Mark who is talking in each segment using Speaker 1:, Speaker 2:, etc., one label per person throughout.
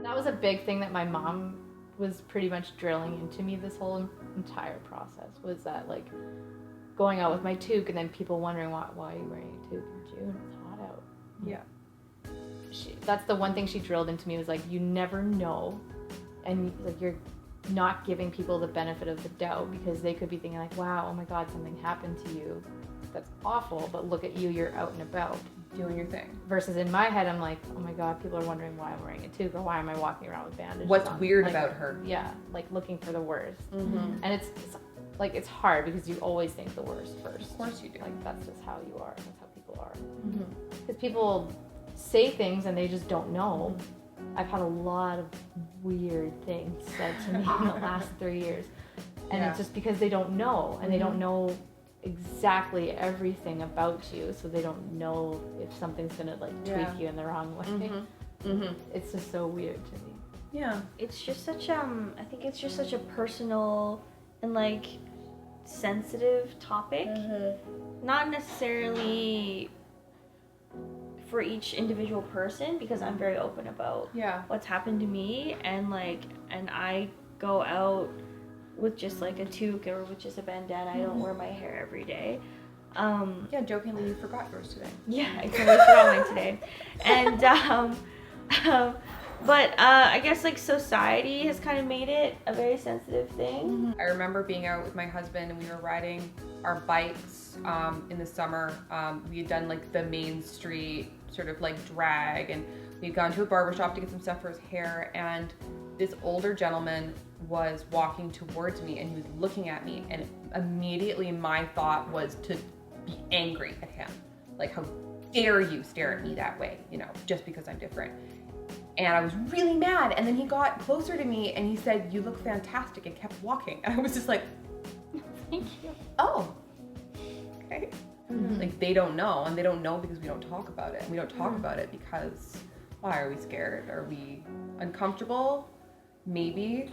Speaker 1: That was a big thing that my mom was pretty much drilling into me this whole entire process, was that like going out with my toque and then people wondering why are you wearing a toque in June? It's hot out.
Speaker 2: Yeah.
Speaker 1: That's the one thing she drilled into me, was like, you never know, and like you're not giving people the benefit of the doubt, because they could be thinking like, wow, oh my god, something happened to you, that's awful, but look at you, you're out and about
Speaker 2: Doing your thing.
Speaker 1: versus in my head I'm like, oh my god, people are wondering why I'm wearing a toque, or why am I walking around with bandages
Speaker 2: What's
Speaker 1: on?
Speaker 2: weird
Speaker 1: like,
Speaker 2: about her?
Speaker 1: Yeah, like looking for the worst.
Speaker 2: Mm-hmm.
Speaker 1: And it's like, it's hard because you always think the worst first.
Speaker 2: Of course you do.
Speaker 1: Like that's just how you are, that's how people are.
Speaker 2: Mm-hmm.
Speaker 1: Because people say things and they just don't know. I've had a lot of weird things said to me in the last 3 years. And
Speaker 2: Yeah.
Speaker 1: it's just because they don't know, and they don't know exactly everything about you, so they don't know if something's gonna like tweak you in the wrong way.
Speaker 2: Mm-hmm. Mm-hmm.
Speaker 1: It's just so weird to me.
Speaker 2: Yeah.
Speaker 3: It's just such I think it's just such a personal and like sensitive topic. Not necessarily for each individual person, because I'm very open about what's happened to me, and I go out with just like a toque or with just a bandana. I don't wear my hair every day.
Speaker 2: Yeah, jokingly, you forgot yours today.
Speaker 3: Yeah, I totally forgot mine today. And but I guess like society has kind of made it a very sensitive thing.
Speaker 2: I remember being out with my husband and we were riding our bikes in the summer. We had done like the Main Street sort of like drag, and we'd gone to a barbershop to get some stuff for his hair, and this older gentleman was walking towards me and he was looking at me, and immediately my thought was to be angry at him. Like, how dare you stare at me that way, you know, just because I'm different. And I was really mad, and then he got closer to me and he said, "You look fantastic," and kept walking. And I was just like,
Speaker 1: Thank you.
Speaker 2: oh, okay. Like, they don't know, and they don't know because we don't talk about it. And we don't talk about it because, why are we scared? Are we uncomfortable? Maybe.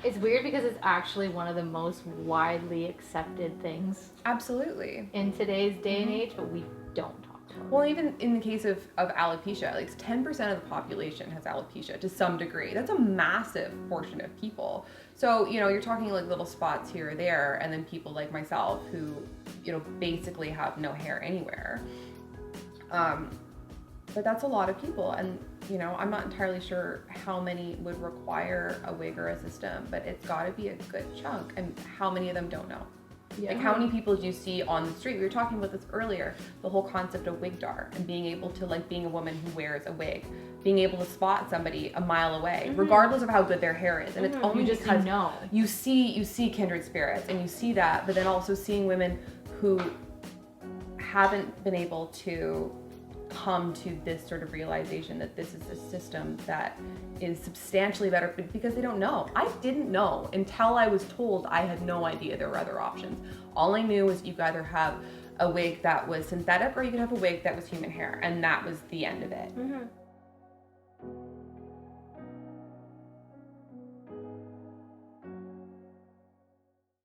Speaker 1: It's weird because it's actually one of the most widely accepted things
Speaker 2: Absolutely.
Speaker 1: in today's day and age, but we don't talk about it.
Speaker 2: Well, even in the case of alopecia, like 10% of the population has alopecia to some degree. That's a massive portion of people. So, you know, you're talking like little spots here or there, and then people like myself who, you know, basically have no hair anywhere. But that's a lot of people, and you know, I'm not entirely sure how many would require a wig or a system, but it's got to be a good chunk. And how many of them don't know?
Speaker 1: Yeah.
Speaker 2: Like, how many people do you see on the street? We were talking about this earlier, the whole concept of wigdar, and being able to, like, being a woman who wears a wig, being able to spot somebody a mile away, regardless of how good their hair is. And it's only
Speaker 1: You just
Speaker 2: because
Speaker 1: know.
Speaker 2: you see kindred spirits, and you see that, but then also seeing women who haven't been able to come to this sort of realization that this is a system that is substantially better, because they don't know. I didn't know until I was told. I had no idea there were other options. All I knew was you could either have a wig that was synthetic or you could have a wig that was human hair, and that was the end of it.